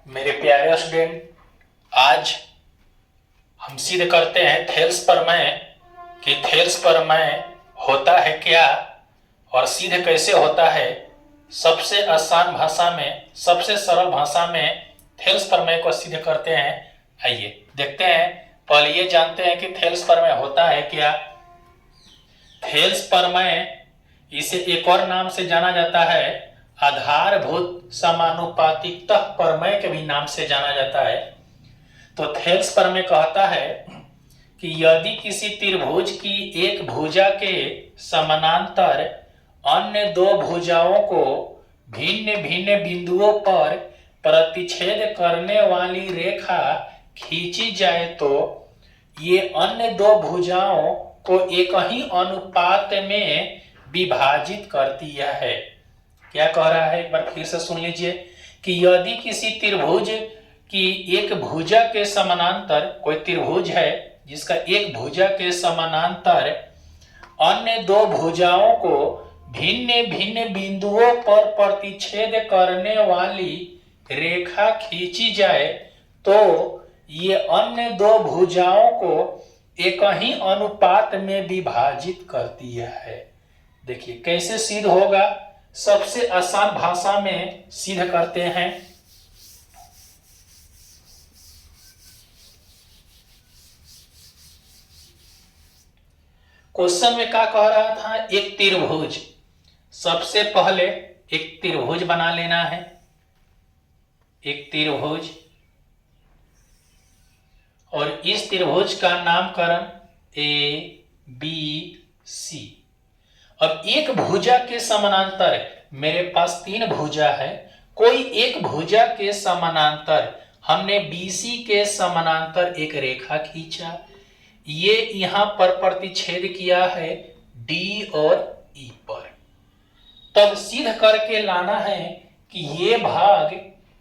मेरे प्यारे स्टूडेंट, आज हम सिद्ध करते हैं थेल्स प्रमेय कि थेल्स प्रमेय होता है क्या और सिद्ध कैसे होता है। सबसे आसान भाषा में, सबसे सरल भाषा में थेल्स प्रमेय को सिद्ध करते हैं। आइए देखते हैं। पहले ये जानते हैं कि थेल्स प्रमेय होता है क्या। थेल्स प्रमेय, इसे एक और नाम से जाना जाता है आधारभूत समानुपातिकता प्रमेय के भी नाम से जाना जाता है। तो थेल्स प्रमेय कहता है कि यदि किसी त्रिभुज की एक भुजा के समानांतर अन्य दो भुजाओं को भिन्न भिन्न बिंदुओं पर प्रतिच्छेद करने वाली रेखा खींची जाए तो ये अन्य दो भुजाओं को एक ही अनुपात में विभाजित करती है। क्या कह रहा है, एक बार फिर से सुन लीजिए कि यदि किसी त्रिभुज की एक भुजा के समानांतर, कोई त्रिभुज है जिसका एक भुजा के समानांतर अन्य दो भुजाओं को भिन्न भिन्न बिंदुओं पर प्रतिच्छेद करने वाली रेखा खींची जाए तो ये अन्य दो भुजाओं को एक ही अनुपात में विभाजित करती है। देखिए कैसे सिद्ध होगा, सबसे आसान भाषा में सिद्ध करते हैं। क्वेश्चन में क्या कह रहा था, एक त्रिभुज, सबसे पहले एक त्रिभुज बना लेना है। एक त्रिभुज, और इस त्रिभुज का नामकरण ए बी सी। अब एक भुजा के समानांतर, मेरे पास तीन भुजा है, कोई एक भुजा के समानांतर हमने बीसी के समानांतर एक रेखा खींचा, ये यहां पर प्रतिच्छेद किया है डी और ई पर। तब सिद्ध करके लाना है कि ये भाग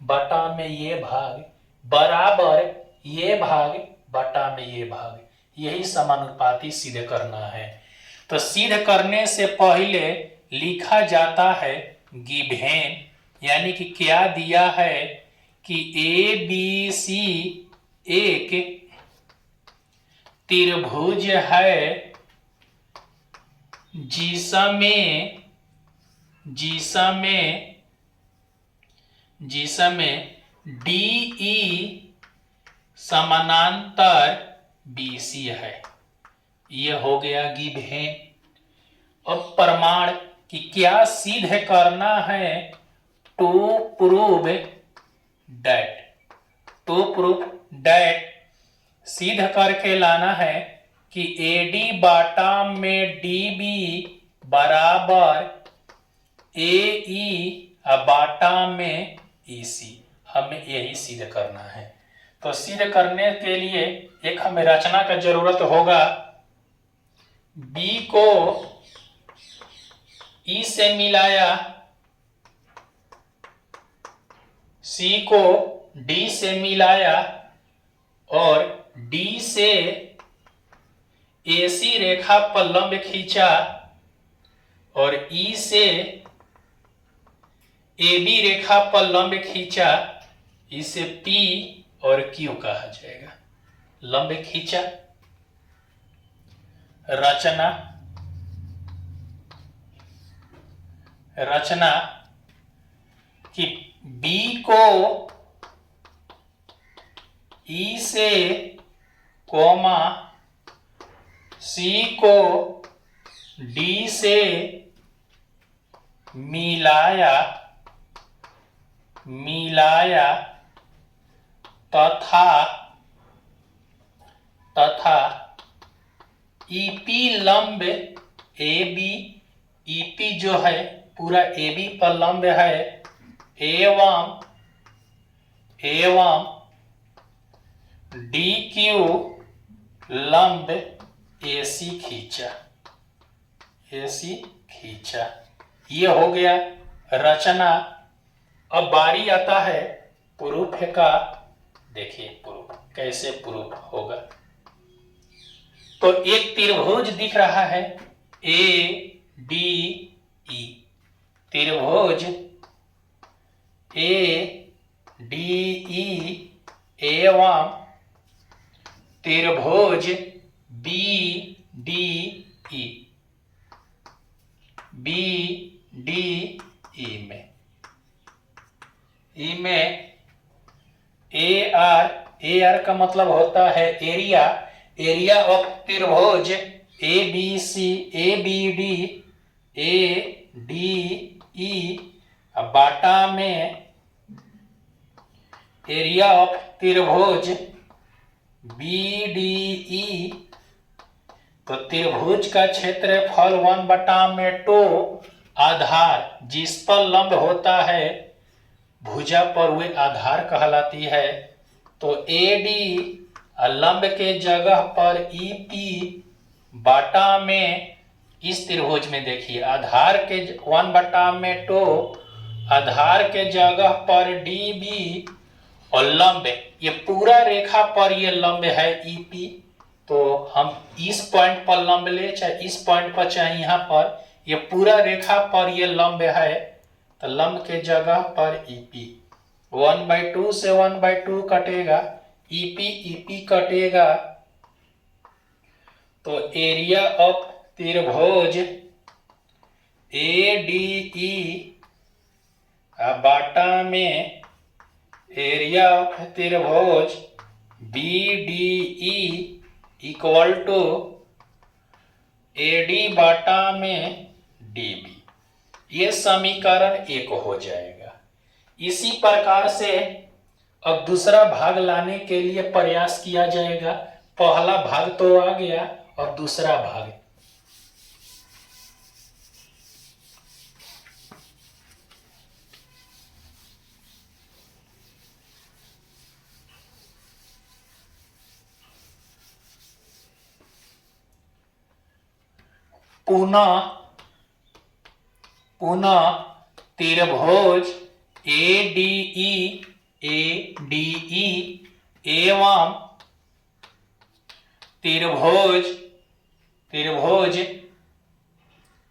बटा में ये भाग बराबर ये भाग बटा में ये भाग, यही समानुपाती सिद्ध करना है। तो सिद्ध करने से पहले लिखा जाता है गिवेन, यानी कि क्या दिया है कि ए बी सी एक त्रिभुज है जिसमें डीई समानांतर बीसी है। यह हो गया गिवेन। अब प्रमाण कि क्या सिद्ध करना है, टू प्रूव दैट सिद्ध करके लाना है कि एडी बाटा में डीबी बराबर एई बाटा में ईसी। हमें यही सिद्ध करना है। तो सिद्ध करने के लिए एक हमें रचना का जरूरत होगा। बी को ई से मिलाया, सी को डी से मिलाया और डी से एसी रेखा पर लंब खींचा और ई से एबी रेखा पर लंब खींचा, इसे पी और क्यू कहा जाएगा। लंब खींचा, रचना कि बी को ई से कोमा सी को डी से मिलाया तथा ईपी लंब एबी, ईपी जो है पूरा एबी पर लंब है, एवं डी क्यू लंब एसी खींचा। ये हो गया रचना। अब बारी आता है प्रूफ का। देखिए प्रूफ कैसे प्रूफ होगा। तो एक त्रिभुज दिख रहा है ए डी ई, त्रिभुज ए डी ई एवं त्रिभुज B D E, B D E में ए आर का मतलब होता है एरिया, एरिया ऑफ त्रिभुज A B D A D E, बाटा में एरिया ऑफ त्रिभुज बी डी ई। तो त्रिभुज का क्षेत्रफल 1/2 आधार जिस पर लंब होता है भुजा पर वे आधार कहलाती है। तो ए डी लंब के जगह पर ई पी, बाटा में इस त्रिभुज में देखिए आधार के 1/2 आधार के जगह पर डी बी और लंब ये पूरा रेखा पर ये लंब है ई पी। तो हम इस पॉइंट पर लंब ले चाहे इस पॉइंट पर चाहे यहाँ पर, ये पूरा रेखा पर ये लंब है। तो लंब के जगह पर ईपी 1/2 से 1/2 कटेगा, ईपी कटेगा। तो एरिया ऑफ त्रिभुज ए डी ई बाटा में एरिया ऑफ त्रिभुज B D E equal to A D बाटा में डी बी। ये समीकरण 1 हो जाएगा। इसी प्रकार से अब दूसरा भाग लाने के लिए प्रयास किया जाएगा। पहला भाग तो आ गया और दूसरा भाग। पुनः त्रिभुज ए डी ई एवं त्रिभुज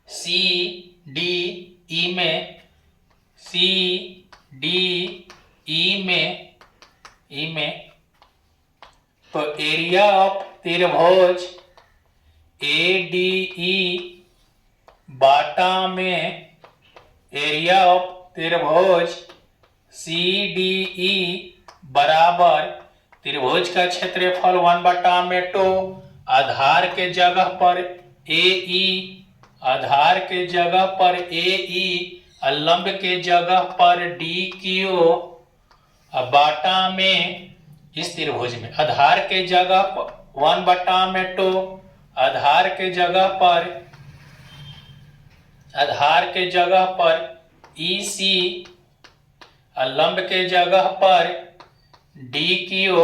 सी डी ई में तो एरिया ऑफ त्रिभुज ए डी ई बाटा में एरिया ऑफ त्रिभुज सी डी ई बराबर त्रिभुज का क्षेत्रफल 1/2 आधार के जगह पर ए ई, आधार के जगह पर ए ई, लंब के जगह पर डी क्यू, बाटा में इस त्रिभुज में आधार के जगह पर 1/2, आधार के जगह पर ई सी, लंब के जगह पर डी क्यू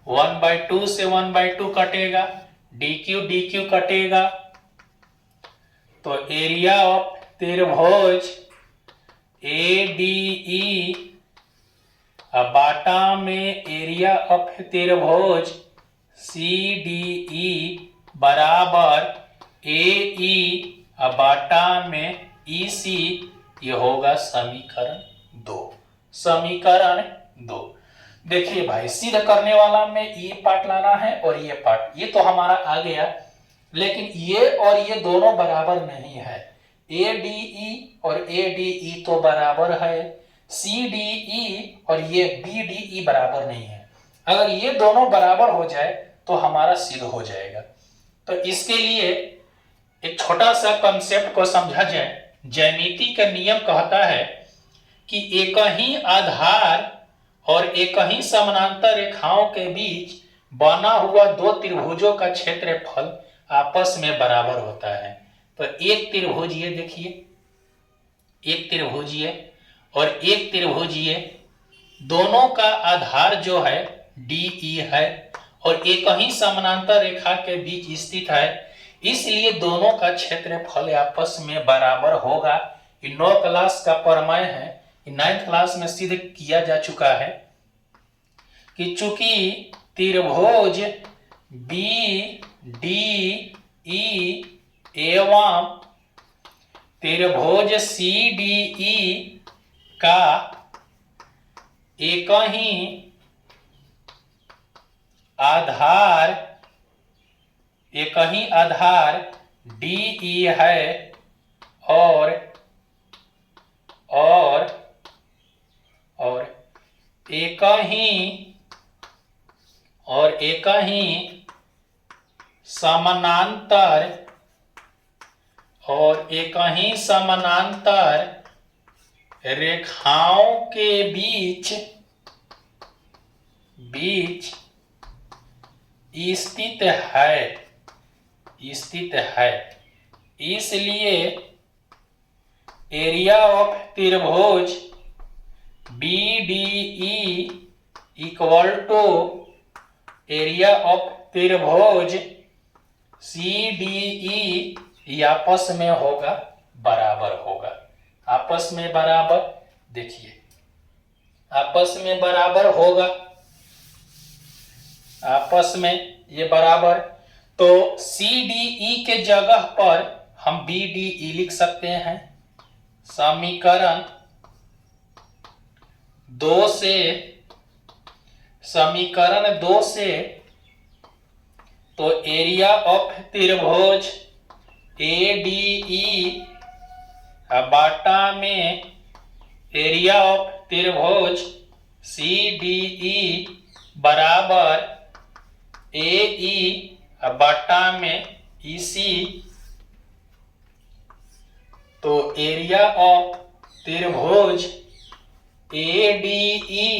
1/2 से 1/2 कटेगा, डी क्यू कटेगा। तो एरिया ऑफ त्रिभुज ए डी ई बाटा में एरिया ऑफ त्रिभुज सी डी ई बराबर ए ई बाटा में ई सी। ये होगा समीकरण 2। देखिए भाई सिद्ध करने वाला में ये पार्ट लाना है और ये पार्ट, ये तो हमारा आ गया। लेकिन ये और ये दोनों बराबर नहीं है। ए डी ई और ए डी ई तो बराबर है, सी डी ई और ये बी डी ई बराबर नहीं है। अगर ये दोनों बराबर हो जाए तो हमारा सिद्ध हो जाएगा। तो इसके लिए एक छोटा सा कंसेप्ट को समझा जाए। ज्यामिति का नियम कहता है कि एक ही आधार और एक ही समानांतर रेखाओं के बीच बना हुआ दो त्रिभुजों का क्षेत्रफल आपस में बराबर होता है। तो एक त्रिभुज ये देखिए, एक त्रिभुज ये और एक त्रिभुज ये, दोनों का आधार जो है डी ई है और एक ही समानांतर रेखा के बीच स्थित है, इसलिए दोनों का क्षेत्रफल आपस में बराबर होगा। ये 9 क्लास का प्रमेय है, 9th क्लास में सिद्ध किया जा चुका है कि चूंकि त्रिभुज बी डी ई एवं त्रिभुज सी डी ई का एक ही आधार, एक ही आधार DE है और एक ही समानांतर रेखाओं के बीच स्थित है। इसलिए एरिया ऑफ त्रिभुज BDE equal to area of त्रिभुज CDE आपस में होगा, बराबर होगा। आपस में बराबर, देखिए आपस में बराबर होगा, आपस में ये बराबर। तो CDE के जगह पर हम BDE लिख सकते हैं। समीकरण 2 से तो एरिया ऑफ त्रिभुज ADE बाटा में एरिया ऑफ त्रिभुज CDE बराबर AE बाटा में EC। तो एरिया ऑफ त्रिभुज ADE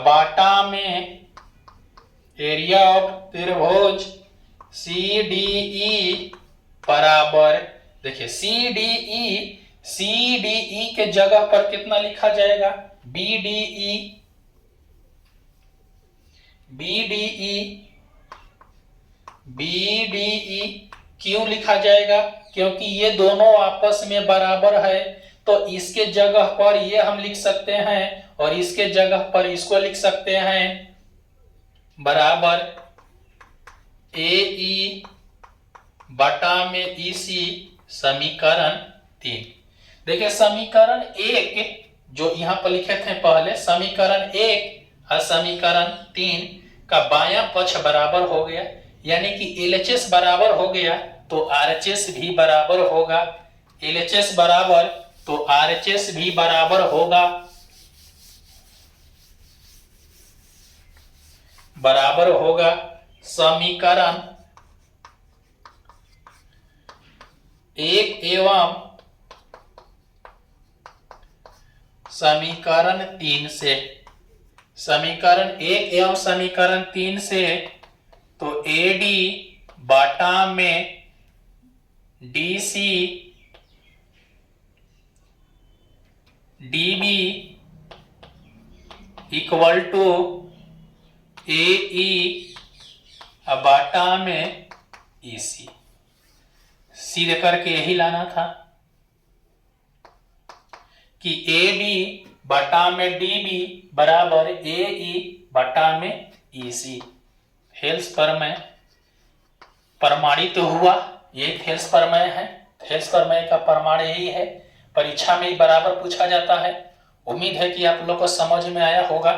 बाटा में एरिया ऑफ त्रिभुज CDE बराबर, देखिए CDE के जगह पर कितना लिखा जाएगा? BDE क्यों लिखा जाएगा? क्योंकि ये दोनों आपस में बराबर है, तो इसके जगह पर ये हम लिख सकते हैं और इसके जगह पर इसको लिख सकते हैं, बराबर AE बटा में EC। समीकरण 3। देखिए समीकरण 1 जो यहां पर लिखे थे पहले, समीकरण 1 और समीकरण 3 का बायां पक्ष बराबर हो गया, यानी कि LHS बराबर हो गया तो RHS भी बराबर होगा। LHS बराबर तो RHS भी बराबर होगा, समीकरण 1 एवं समीकरण 3 से, समीकरण 1 एवं समीकरण 3 से तो AD बाटा में DC DB equal to AE बाटा में EC। सीधे करके यही लाना था कि AD बटा में DB बराबर AE बटा में EC। थेल्स प्रमेय प्रमाणित हुआ। ये थेल्स प्रमेय है। थेल्स प्रमेय का प्रमाण यही है, परीक्षा में ही बराबर पूछा जाता है। उम्मीद है कि आप लोग को समझ में आया होगा।